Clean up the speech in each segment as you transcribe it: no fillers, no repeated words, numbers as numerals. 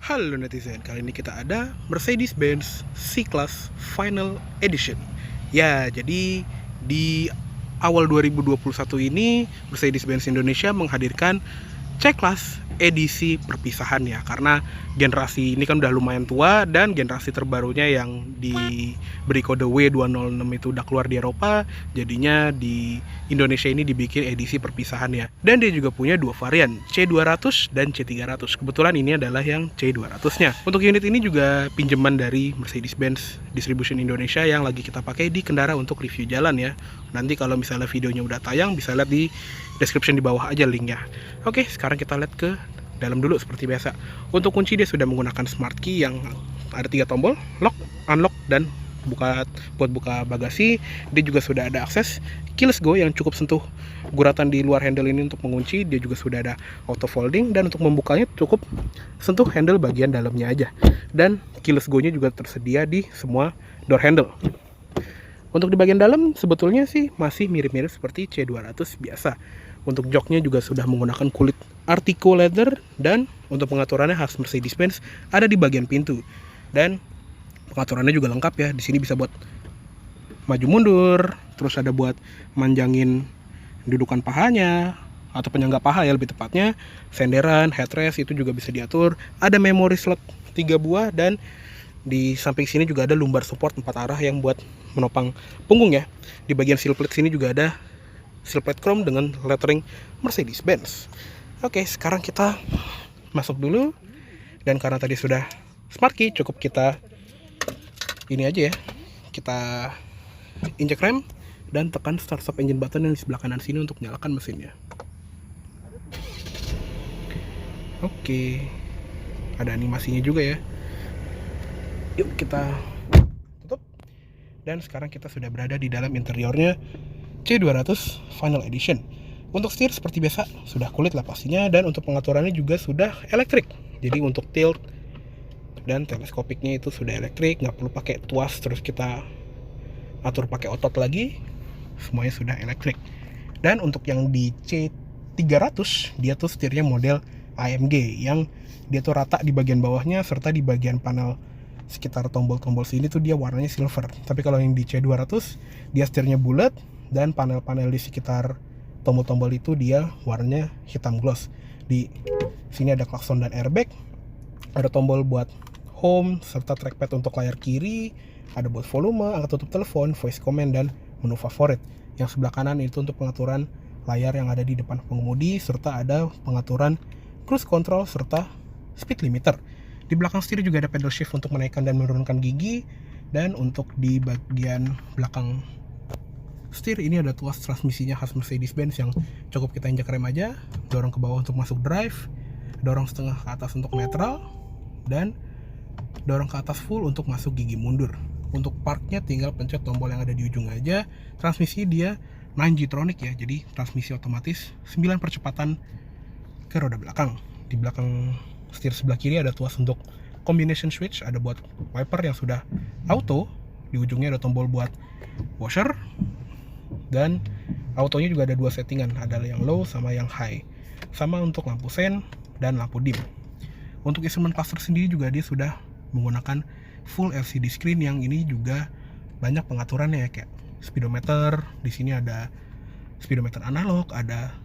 Halo netizen, kali ini kita ada Mercedes-Benz C-Class Final Edition. Ya, jadi di awal 2021 ini Mercedes-Benz Indonesia menghadirkan C-Class edisi perpisahan ya, karena generasi ini kan udah lumayan tua dan generasi terbarunya yang diberi kode W206 itu udah keluar di Eropa, jadinya di Indonesia ini dibikin edisi perpisahan ya. Dan dia juga punya dua varian, C200 dan C300. Kebetulan ini adalah yang C200-nya. Untuk unit ini juga pinjaman dari Mercedes-Benz Distribution Indonesia yang lagi kita pakai di kendara untuk review jalan ya. Nanti kalau misalnya videonya udah tayang bisa lihat di description di bawah aja linknya. Oke, sekarang kita lihat ke dalam dulu seperti biasa. Untuk kunci dia sudah menggunakan smart key yang ada 3 tombol, lock, unlock, dan buat buka bagasi. Dia juga sudah ada akses keyless go yang cukup sentuh guratan di luar handle ini untuk mengunci. Dia juga sudah ada auto folding, dan untuk membukanya cukup sentuh handle bagian dalamnya aja. Dan keyless go nya juga tersedia di semua door handle. Untuk di bagian dalam sebetulnya sih masih mirip-mirip seperti C200 biasa. Untuk joknya juga sudah menggunakan kulit Artico leather, dan untuk pengaturannya khas Mercedes-Benz ada di bagian pintu. Dan pengaturannya juga lengkap ya. Di sini bisa buat maju mundur, terus ada buat manjangin dudukan pahanya atau penyangga paha ya lebih tepatnya. Senderan, headrest itu juga bisa diatur. Ada memory slot 3 buah, dan di samping sini juga ada lumbar support 4 arah yang buat menopang punggung ya. Di bagian seal plate sini juga ada seal plate chrome dengan lettering Mercedes-Benz. Oke, sekarang kita masuk dulu, dan karena tadi sudah smart key, cukup kita ini aja ya, kita injek rem dan tekan start stop engine button yang di sebelah kanan sini untuk nyalakan mesinnya. Oke, ada animasinya juga ya. Yuk kita tutup, dan sekarang kita sudah berada di dalam interiornya C200 Final Edition. Untuk setir seperti biasa sudah kulit lah pastinya, dan untuk pengaturannya juga sudah elektrik. Jadi untuk tilt dan teleskopiknya itu sudah elektrik, nggak perlu pakai tuas terus kita atur pakai otot lagi, semuanya sudah elektrik. Dan untuk yang di C300 dia tuh setirnya model AMG yang dia tuh rata di bagian bawahnya, serta di bagian panel sekitar tombol-tombol sini tuh dia warnanya silver. Tapi kalau yang di C200 dia setirnya bulat, dan panel-panel di sekitar tombol-tombol itu dia warnanya hitam gloss. Di sini ada klakson dan airbag, ada tombol buat home serta trackpad untuk layar kiri, ada buat volume, angka tutup telepon, voice command, dan menu favorit. Yang sebelah kanan itu untuk pengaturan layar yang ada di depan pengemudi, serta ada pengaturan cruise control serta speed limiter. Di belakang setir juga ada pedal shift untuk menaikkan dan menurunkan gigi, dan untuk di bagian belakang setir ini ada tuas transmisinya khas Mercedes-Benz yang cukup kita injak rem aja, dorong ke bawah untuk masuk drive, dorong setengah ke atas untuk netral, dan dorong ke atas full untuk masuk gigi mundur. Untuk parknya tinggal pencet tombol yang ada di ujung aja. Transmisi dia 9G-tronic ya, jadi transmisi otomatis 9 percepatan ke roda belakang. Di belakang setir sebelah kiri ada tuas untuk combination switch, ada buat wiper yang sudah auto, di ujungnya ada tombol buat washer, dan autonya juga ada 2 settingan, ada yang low sama yang high, sama untuk lampu sen dan lampu dim. Untuk instrument cluster sendiri juga dia sudah menggunakan full LCD screen yang ini juga banyak pengaturannya ya, kayak speedometer. Di sini ada speedometer analog, ada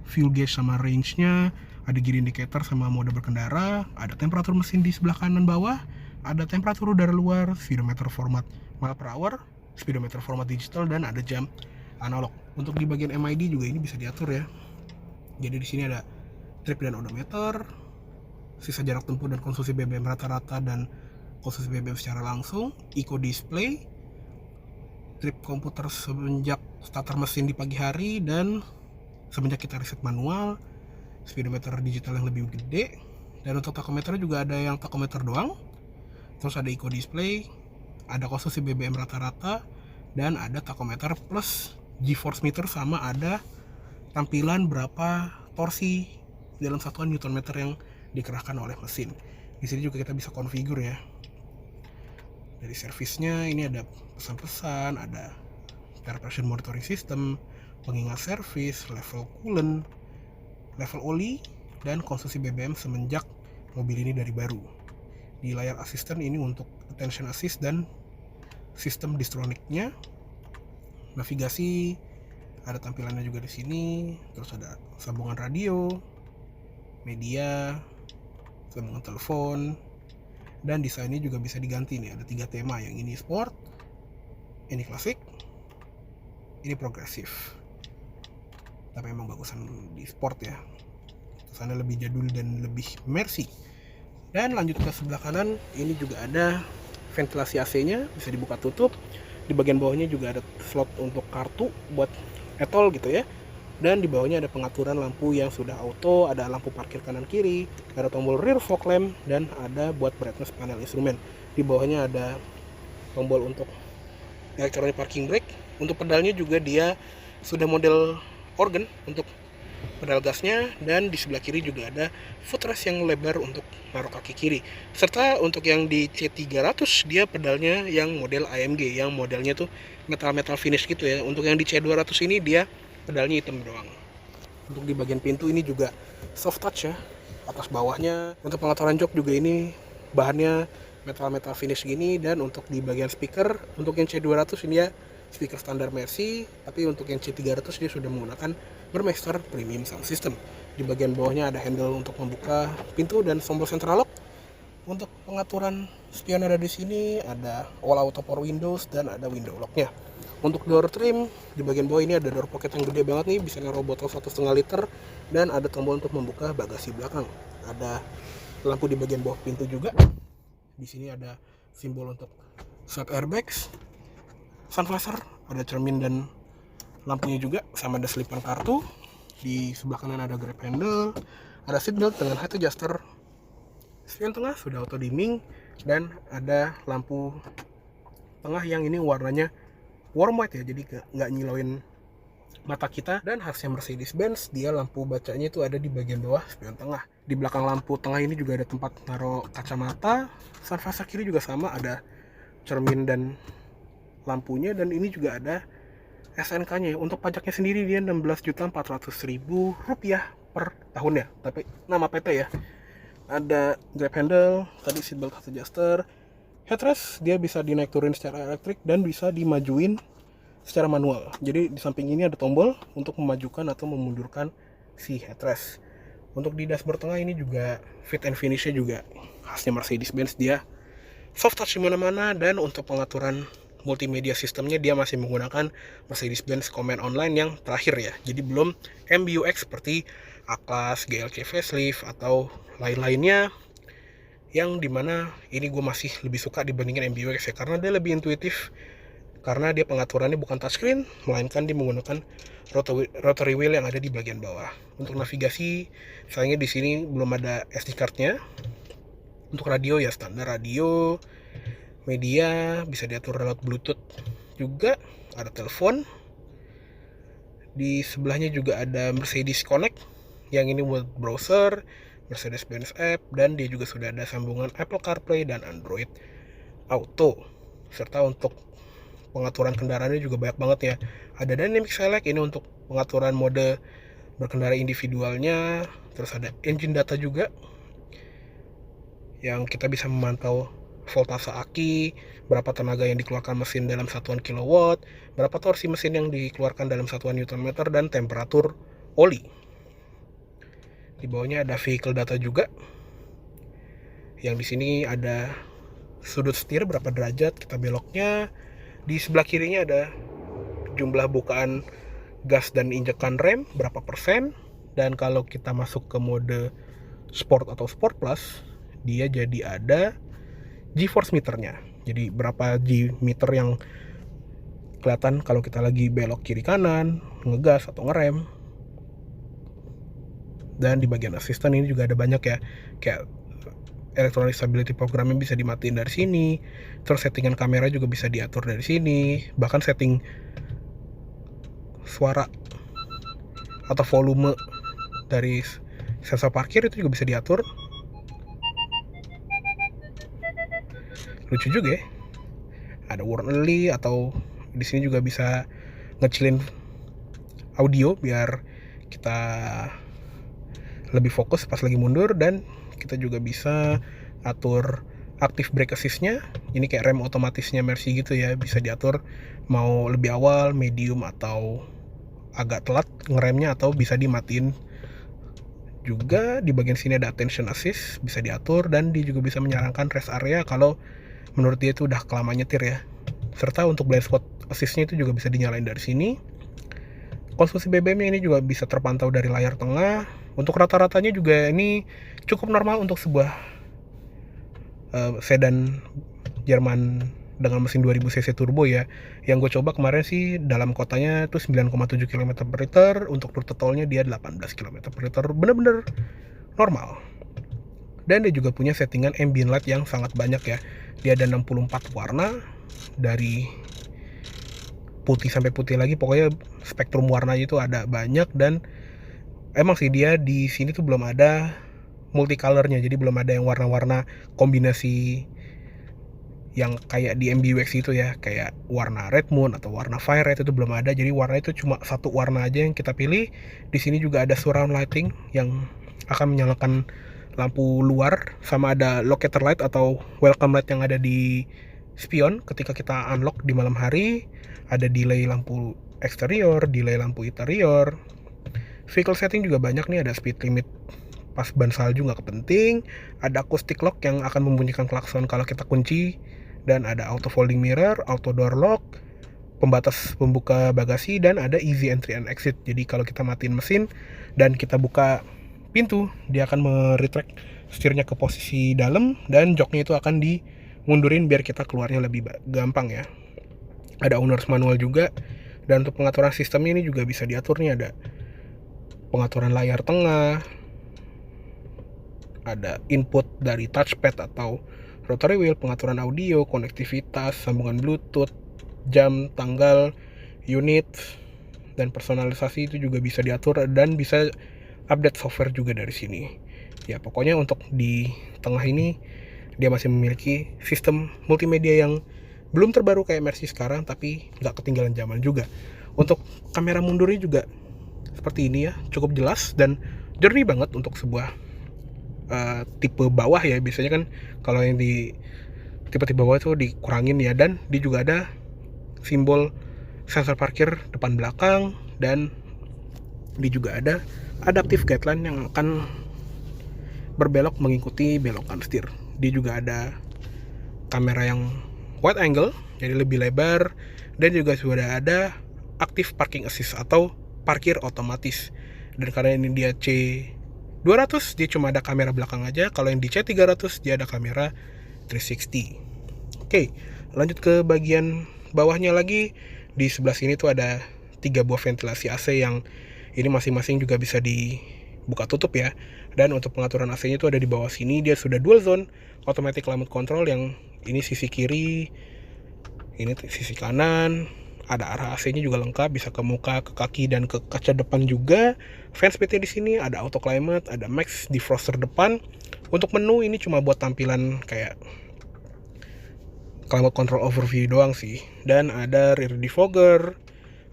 fuel gauge sama range-nya, ada gear indicator sama mode berkendara, ada temperatur mesin di sebelah kanan bawah, ada temperatur udara luar, speedometer format mile per hour, speedometer format digital, dan ada jam analog. Untuk di bagian MID juga ini bisa diatur ya. Jadi di sini ada trip dan odometer, sisa jarak tempuh dan konsumsi BBM rata-rata dan konsumsi BBM secara langsung, eco display, trip komputer semenjak starter mesin di pagi hari dan semenjak kita reset manual, speedometer digital yang lebih gede, dan untuk takometer juga ada yang takometer doang, terus ada eco display, ada konsumsi BBM rata-rata, dan ada takometer plus G-force meter, sama ada tampilan berapa torsi dalam satuan Newton meter yang dikerahkan oleh mesin. Di sini juga kita bisa configure ya. Dari servisnya ini ada pesan-pesan, ada tire pressure monitoring system, pengingat servis, level coolant, level oli, dan konsumsi BBM semenjak mobil ini dari baru. Di layar assistant ini untuk attention assist dan sistem Distronic-nya. Navigasi ada tampilannya juga di sini, terus ada sambungan radio, media, sambungan telepon, dan desainnya juga bisa diganti nih. Ada 3 tema, yang ini sport, ini klasik, ini progresif. Tapi emang bagusan di sport ya, sana lebih jadul dan lebih mercy. Dan lanjut ke sebelah kanan, ini juga ada ventilasi AC-nya, bisa dibuka tutup. Di bagian bawahnya juga ada slot untuk kartu buat etol gitu ya. Dan di bawahnya ada pengaturan lampu yang sudah auto, ada lampu parkir kanan kiri, ada tombol rear fog lamp, dan ada buat brightness panel instrumen. Di bawahnya ada tombol untuk electronic parking brake. Untuk pedalnya juga dia sudah model organ untuk pedal gasnya, dan di sebelah kiri juga ada footrest yang lebar untuk naruh kaki kiri. Serta untuk yang di C300 dia pedalnya yang model AMG, yang modelnya tuh metal finish gitu ya. Untuk yang di C200 ini dia pedalnya hitam doang. Untuk di bagian pintu ini juga soft touch ya, atas bawahnya. Untuk pengaturan jok juga ini bahannya metal finish gini. Dan untuk di bagian speaker, untuk yang C200 ini ya speaker standar Mercy, tapi untuk yang C300 dia sudah menggunakan Burmester Premium Sound System. Di bagian bawahnya ada handle untuk membuka pintu dan tombol central lock. Untuk pengaturan spion ada di sini, ada all auto power windows dan ada window locknya. Untuk door trim, di bagian bawah ini ada door pocket yang gede banget nih, bisa naruh botol 1,5 liter, dan ada tombol untuk membuka bagasi belakang. Ada lampu di bagian bawah pintu juga. Di sini ada simbol untuk side airbags, sun visor, ada cermin dan lampunya juga, sama ada selipan kartu. Di sebelah kanan ada grab handle, ada seat belt dengan head adjuster. Spion tengah sudah auto dimming, dan ada lampu tengah yang ini warnanya warm white ya, jadi nggak nyilauin mata kita. Dan khasnya Mercedes-Benz, dia lampu bacanya itu ada di bagian bawah spion tengah. Di belakang lampu tengah ini juga ada tempat naruh kacamata. Sun visor kiri juga sama, ada cermin dan lampunya. Dan ini juga ada SNK-nya. Untuk pajaknya sendiri dia Rp16.400.000 per tahun ya, tapi nama PT ya. Ada grab handle, tadi seatbelt adjuster, headrest dia bisa dinaik turunin secara elektrik dan bisa dimajuin secara manual. Jadi di samping ini ada tombol untuk memajukan atau memundurkan si headrest. Untuk di dashboard tengah ini juga fit and finish-nya juga khasnya Mercedes-Benz, dia soft touch di mana-mana. Dan untuk pengaturan multimedia sistemnya dia masih menggunakan Mercedes-Benz Command Online yang terakhir ya. Jadi belum MBUX seperti A-Class, GLC facelift atau lain-lainnya, yang dimana ini gue masih lebih suka dibandingkan MBUX ya, karena dia lebih intuitif, karena dia pengaturannya bukan touchscreen, melainkan dia menggunakan rotary wheel yang ada di bagian bawah. Untuk navigasi, sayangnya di sini belum ada SD card-nya. Untuk radio ya standar radio, media bisa diatur lewat Bluetooth juga, ada telepon. Di sebelahnya juga ada Mercedes Connect, yang ini buat browser, Mercedes-Benz app, dan dia juga sudah ada sambungan Apple CarPlay dan Android Auto. Serta untuk pengaturan kendaraannya juga banyak banget ya. Ada Dynamic Select, ini untuk pengaturan mode berkendara individualnya. Terus ada engine data juga, yang kita bisa memantau voltase aki, berapa tenaga yang dikeluarkan mesin dalam satuan kilowatt, berapa torsi mesin yang dikeluarkan dalam satuan newton meter, dan temperatur oli. Di bawahnya ada vehicle data juga, yang di sini ada sudut setir berapa derajat kita beloknya. Di sebelah kirinya ada jumlah bukaan gas dan injekan rem berapa persen. Dan kalau kita masuk ke mode sport atau sport plus, dia jadi ada G-force meternya. Jadi berapa G meter yang kelihatan kalau kita lagi belok kiri kanan, ngegas atau ngerem. Dan di bagian asisten ini juga ada banyak ya, kayak electronic stability programnya bisa dimatiin dari sini. Terus settingan kamera juga bisa diatur dari sini. Bahkan setting suara atau volume dari sensor parkir itu juga bisa diatur. Lucu juga ya. Ada warn early, atau di sini juga bisa ngecilin audio biar kita lebih fokus pas lagi mundur. Dan Kita juga bisa atur active brake assist-nya. Ini kayak rem otomatisnya Mercy gitu ya, bisa diatur mau lebih awal, medium, atau agak telat ngeremnya, atau bisa dimatiin. Juga di bagian sini ada attention assist, bisa diatur, dan dia juga bisa menyarankan rest area kalau menurut dia itu udah kelamaan nyetir ya. Serta untuk blind spot assist-nya itu juga bisa dinyalain dari sini. Konsumsi BBM-nya ini juga bisa terpantau dari layar tengah. Untuk rata-ratanya juga ini cukup normal untuk sebuah sedan Jerman dengan mesin 2000 cc turbo ya. Yang gue coba kemarin sih dalam kotanya itu 9,7 km per liter, untuk rute tolnya dia 18 km per liter, bener-bener normal. Dan dia juga punya settingan ambient light yang sangat banyak ya. Dia ada 64 warna, dari putih sampai putih lagi, pokoknya spektrum warnanya itu ada banyak. Dan emang sih dia di sini tuh belum ada multicolornya, jadi belum ada yang warna-warna kombinasi yang kayak di MBUX itu ya, kayak warna Red Moon atau warna Fire Red, itu belum ada. Jadi warna itu cuma satu warna aja yang kita pilih. Di sini juga ada surround lighting yang akan menyalakan lampu luar, sama ada locator light atau welcome light yang ada di spion ketika kita unlock di malam hari. Ada delay lampu eksterior, delay lampu interior. Vehicle setting juga banyak nih, ada speed limit pas ban salju nggak penting, ada acoustic lock yang akan membunyikan klakson kalau kita kunci, dan ada auto folding mirror, auto door lock, pembatas pembuka bagasi, dan ada easy entry and exit. Jadi kalau kita matiin mesin dan kita buka pintu, dia akan meretract setirnya ke posisi dalam, dan joknya itu akan dimundurin biar kita keluarnya lebih gampang ya. Ada owner's manual juga. Dan untuk pengaturan sistemnya ini juga bisa diatur nih, ada pengaturan layar tengah, ada input dari touchpad atau rotary wheel, pengaturan audio, konektivitas, sambungan bluetooth, jam, tanggal, unit, dan personalisasi itu juga bisa diatur, dan bisa update software juga dari sini. Ya pokoknya untuk di tengah ini dia masih memiliki sistem multimedia yang belum terbaru kayak Mercy sekarang, tapi nggak ketinggalan zaman juga. Untuk kamera mundurnya juga seperti ini ya, cukup jelas dan jernih banget untuk sebuah tipe bawah ya. Biasanya kan kalau yang di tipe-tipe bawah itu dikurangin ya. Dan dia juga ada simbol sensor parkir depan belakang, dan dia juga ada adaptive guideline yang akan berbelok mengikuti belokan setir. Dia juga ada kamera yang wide angle, jadi lebih lebar, dan juga sudah ada active parking assist atau parkir otomatis. Dan karena ini dia C200, dia cuma ada kamera belakang aja. Kalau yang di C300 dia ada kamera 360. Oke, lanjut ke bagian bawahnya lagi. Di sebelah sini tuh ada 3 buah ventilasi AC yang ini masing-masing juga bisa dibuka tutup ya. Dan untuk pengaturan AC-nya itu ada di bawah sini. Dia sudah dual zone automatic climate control, yang ini sisi kiri, ini sisi kanan. Ada arah AC-nya juga lengkap, bisa ke muka, ke kaki, dan ke kaca depan juga. Fan speed-nya di sini ada auto climate, ada max defroster depan. Untuk menu ini cuma buat tampilan kayak climate control overview doang sih. Dan ada rear defogger,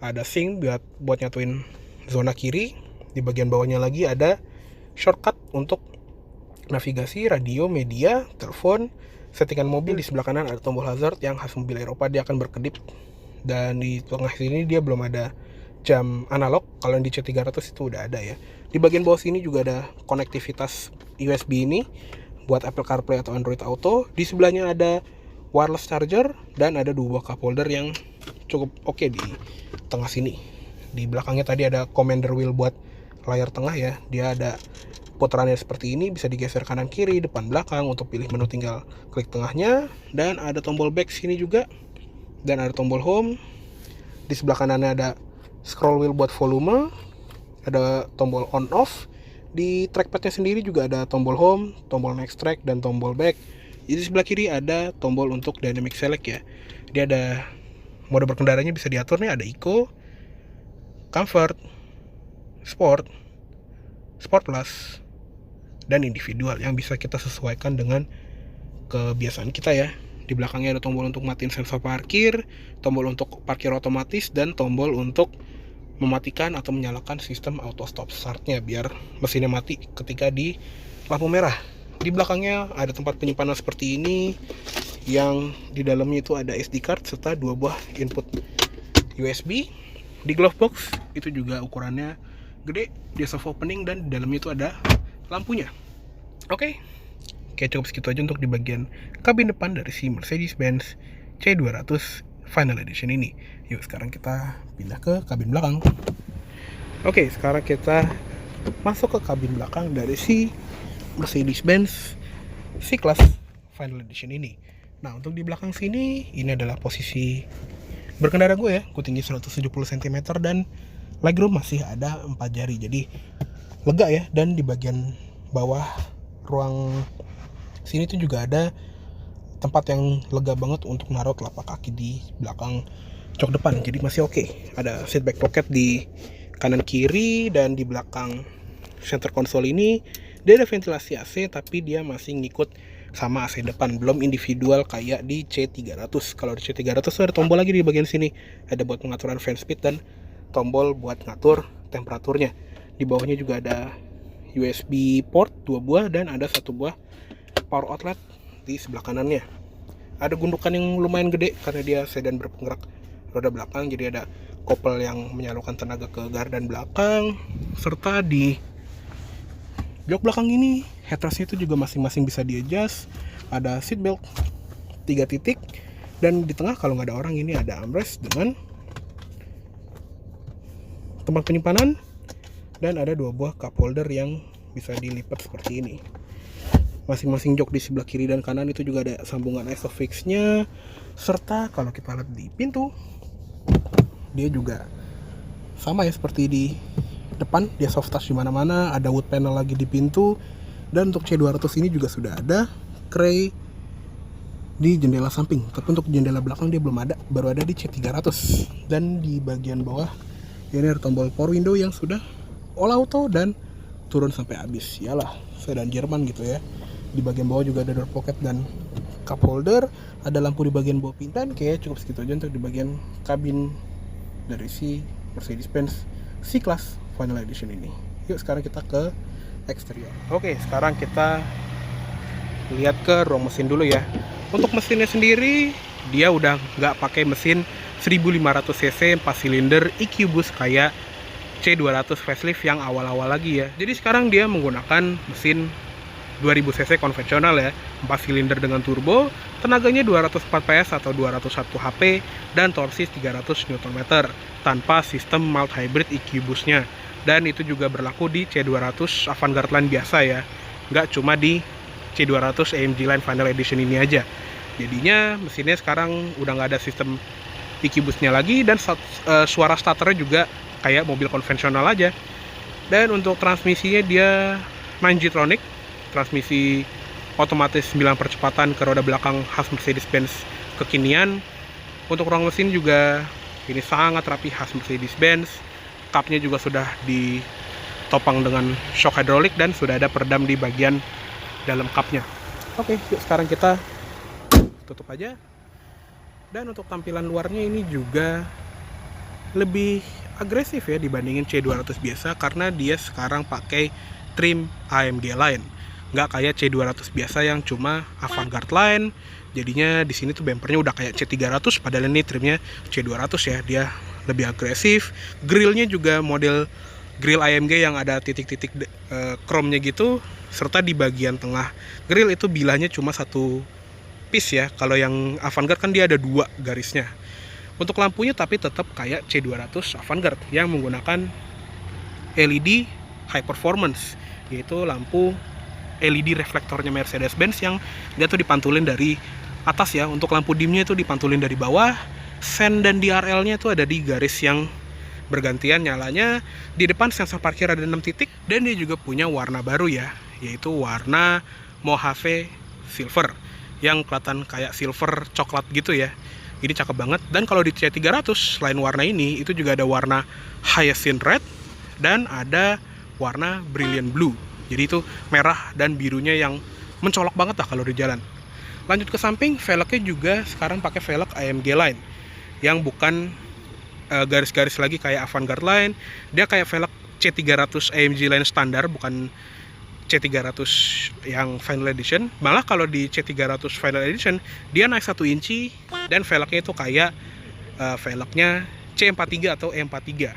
ada sync buat nyatuin zona kiri. Di bagian bawahnya lagi ada shortcut untuk navigasi, radio, media, telepon, settingan mobil. Di sebelah kanan ada tombol hazard yang khas mobil Eropa, dia akan berkedip. Dan di tengah sini dia belum ada jam analog, kalau yang di C300 itu udah ada ya. Di bagian bawah sini juga ada konektivitas USB ini buat Apple CarPlay atau Android Auto. Di sebelahnya ada wireless charger, dan ada 2 buah cup holder yang cukup oke di tengah sini. Di belakangnya tadi ada commander wheel buat layar tengah ya. Dia ada putarannya seperti ini, bisa digeser kanan kiri, depan belakang. Untuk pilih menu tinggal klik tengahnya. Dan ada tombol back sini juga, dan ada tombol home. Di sebelah kanannya ada scroll wheel buat volume, ada tombol on off. Di trackpadnya sendiri juga ada tombol home, tombol next track, dan tombol back. Di sebelah kiri ada tombol untuk dynamic select ya. Dia ada mode berkendaranya bisa diatur nih, ada eco, comfort, sport, sport plus, dan individual yang bisa kita sesuaikan dengan kebiasaan kita ya. Di belakangnya ada tombol untuk matiin sensor parkir, tombol untuk parkir otomatis, dan tombol untuk mematikan atau menyalakan sistem auto stop startnya biar mesinnya mati ketika di lampu merah. Di belakangnya ada tempat penyimpanan seperti ini, yang di dalamnya itu ada SD card serta 2 buah input USB. Di glove box itu juga ukurannya gede, dia soft opening, dan di dalamnya itu ada lampunya. Oke, cukup segitu aja untuk di bagian kabin depan dari si Mercedes-Benz C200 Final Edition ini. Yuk sekarang kita pindah ke kabin belakang. Oke, sekarang kita masuk ke kabin belakang dari si Mercedes-Benz C-Class Final Edition ini. Nah, untuk di belakang sini, ini adalah posisi berkendara gue ya. Gue tinggi 170 cm dan legroom masih ada 4 jari. Jadi lega ya. Dan di bagian bawah ruang sini tuh juga ada tempat yang lega banget untuk naruh telapak kaki di belakang jok depan. Jadi masih oke. Ada seat back pocket di kanan kiri, dan di belakang center console ini dia ada ventilasi AC, tapi dia masih ngikut sama AC depan, belum individual kayak di C300. Kalau di C300 tuh ada tombol lagi di bagian sini, ada buat pengaturan fan speed dan tombol buat ngatur temperaturnya. Di bawahnya juga ada USB port 2 buah dan ada 1 buah power outlet di sebelah kanannya. Ada gundukan yang lumayan gede karena dia sedan berpenggerak roda belakang, jadi ada kopel yang menyalurkan tenaga ke gardan belakang, serta di jok belakang ini headrestnya itu juga masing-masing bisa di adjust. Ada seat belt 3 titik, dan di tengah kalau nggak ada orang ini ada armrest dengan tempat penyimpanan, dan ada 2 buah cup holder yang bisa dilipat seperti ini. Masing-masing jok di sebelah kiri dan kanan itu juga ada sambungan isofix-nya, serta kalau kita lihat di pintu, dia juga sama ya seperti di depan, dia soft touch di mana-mana, ada wood panel lagi di pintu, dan untuk C200 ini juga sudah ada cray di jendela samping. Tapi untuk jendela belakang dia belum ada, baru ada di C300. Dan di bagian bawah ini ada tombol power window yang sudah all auto dan turun sampai habis. Yalah, sedan Jerman gitu ya. Di bagian bawah juga ada door pocket dan cup holder, ada lampu di bagian bawah pintan. Kayak cukup segitu aja untuk di bagian kabin dari si Mercedes-Benz C-Class Final Edition ini. Yuk sekarang kita ke eksterior. Oke, sekarang kita lihat ke ruang mesin dulu ya. Untuk mesinnya sendiri, dia udah nggak pakai mesin 1500 cc 4 silinder EQ Boost kayak C200 facelift yang awal-awal lagi ya. Jadi sekarang dia menggunakan mesin 2000 cc konvensional ya, 4 silinder dengan turbo, tenaganya 204 PS atau 201 HP, dan torsi 300 Nm tanpa sistem mild hybrid EQ Boost-nya. Dan itu juga berlaku di C200 Avantgarde Line biasa ya, nggak cuma di C200 AMG Line Final Edition ini aja. Jadinya mesinnya sekarang udah nggak ada sistem EQ Boost-nya lagi, dan suara starternya juga kayak mobil konvensional aja. Dan untuk transmisinya dia main G-tronic, transmisi otomatis 9 percepatan ke roda belakang khas Mercedes-Benz kekinian. Untuk ruang mesin juga ini sangat rapi khas Mercedes-Benz. Cupnya juga sudah ditopang dengan shock hydraulic dan sudah ada peredam di bagian dalam cupnya. Oke, yuk sekarang kita tutup aja. Dan untuk tampilan luarnya ini juga lebih agresif ya dibandingin C200 biasa, karena dia sekarang pakai trim AMG Line, nggak kayak C200 biasa yang cuma Avantgarde Line. Jadinya di sini tuh bumpernya udah kayak C300, padahal ini trimnya C200 ya. Dia lebih agresif. Grillnya juga model grill AMG yang ada titik-titik chrome-nya gitu, serta di bagian tengah grill itu bilahnya cuma 1 piece ya. Kalau yang Avantgarde kan dia ada 2 garisnya. Untuk lampunya tapi tetap kayak C200 Avantgarde yang menggunakan LED high performance, yaitu lampu LED reflektornya Mercedes-Benz yang dia tuh dipantulin dari atas ya. Untuk lampu dimnya itu dipantulin dari bawah. Sen dan DRL-nya itu ada di garis yang bergantian nyalanya. Di depan sensor parkir ada 6 titik, dan dia juga punya warna baru ya, yaitu warna Mojave Silver yang kelihatan kayak silver coklat gitu ya. Ini cakep banget. Dan kalau di C300 selain warna ini, itu juga ada warna Hyacinth Red dan ada warna Brilliant Blue. Jadi itu merah dan birunya yang mencolok banget lah kalau di jalan. Lanjut ke samping, velgnya juga sekarang pakai velg AMG Line yang bukan garis-garis lagi kayak Avantgarde Line. Dia kayak velg C300 AMG Line standar, bukan C300 yang Final Edition. Malah kalau di C300 Final Edition dia naik 1 inci dan velgnya itu kayak velgnya C43 atau E43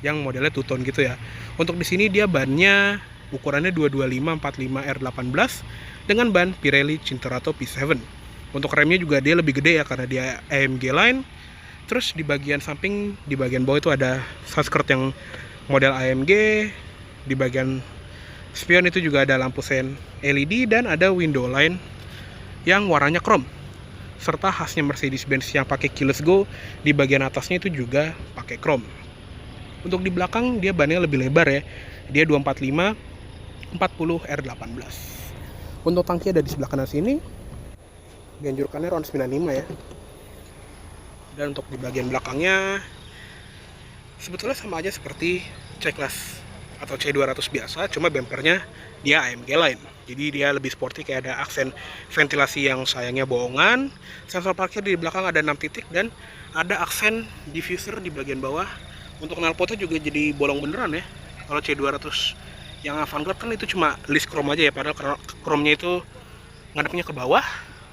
yang modelnya two tone gitu ya. Untuk di sini dia bannya ukurannya 225/45 R18 dengan ban Pirelli Cinturato P7. Untuk remnya juga dia lebih gede ya karena dia AMG line. Terus di bagian samping, di bagian bawah itu ada sunskirt yang model AMG. Di bagian spion itu juga ada lampu sen LED dan ada window line yang warnanya chrome. Serta khasnya Mercedes-Benz yang pakai keyless go, di bagian atasnya itu juga pakai chrome. Untuk di belakang dia bannya lebih lebar ya. Dia 245/40 R18. Untuk tangki ada di sebelah kanan sini. Dianjurkannya round 95 ya. Dan untuk di bagian belakangnya sebetulnya sama aja seperti C-Class atau C200 biasa, cuma bumpernya dia AMG line. Jadi dia lebih sporty, kayak ada aksen ventilasi yang sayangnya bohongan. Sensor parkir di belakang ada 6 titik dan ada aksen diffuser di bagian bawah. Untuk knalpotnya juga jadi bolong beneran ya. Kalau C200 yang Avantgarde kan itu cuma list chrome aja ya, padahal chrome-nya itu ngadepnya ke bawah,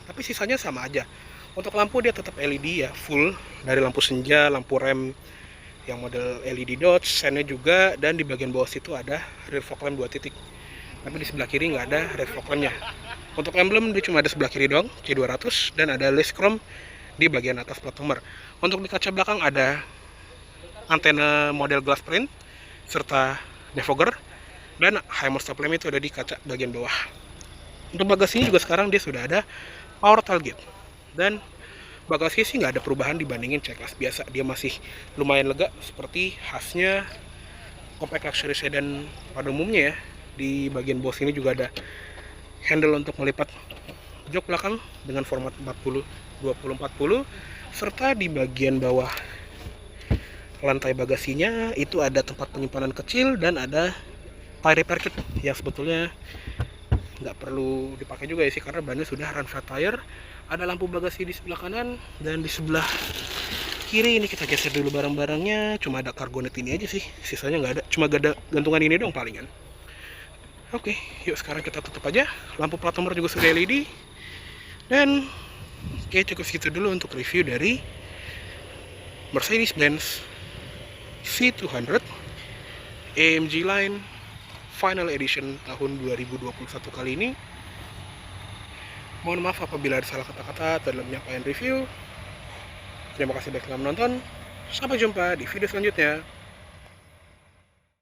tapi sisanya sama aja. Untuk lampu dia tetap LED ya, full dari lampu senja, lampu rem yang model LED dots, sennya juga, dan di bagian bawah situ ada rear fog lamp 2 titik. Tapi di sebelah kiri nggak ada rear fog lampnya. Untuk emblem dia cuma ada sebelah kiri doang, C200, dan ada list chrome di bagian atas plat nomor. Untuk di kaca belakang ada antena model glass print serta defogger, dan Hymer stop lamp itu ada di kaca bagian bawah. Untuk bagasinya juga sekarang dia sudah ada power tailgate, dan bagasinya sih nggak ada perubahan dibandingin C-Class biasa. Dia masih lumayan lega seperti khasnya compact luxury sedan pada umumnya ya. Di bagian bawah sini juga ada handle untuk melipat jok belakang dengan format 40-20-40, serta di bagian bawah lantai bagasinya itu ada tempat penyimpanan kecil dan ada tire repair kit yang sebetulnya nggak perlu dipakai juga ya sih, karena bannya sudah run flat tire. Ada lampu bagasi di sebelah kanan, dan di sebelah kiri ini kita geser dulu barang-barangnya. Cuma ada cargonet ini aja sih, sisanya nggak ada, cuma gak ada gantungan ini dong palingan. Oke, yuk sekarang kita tutup aja. Lampu plat nomor juga sudah LED, dan oke, cukup segitu dulu untuk review dari Mercedes-Benz V200 AMG line Final Edition tahun 2021 kali ini. Mohon maaf apabila ada salah kata-kata dalam penyampaian review. Terima kasih banyak telah menonton. Sampai jumpa di video selanjutnya.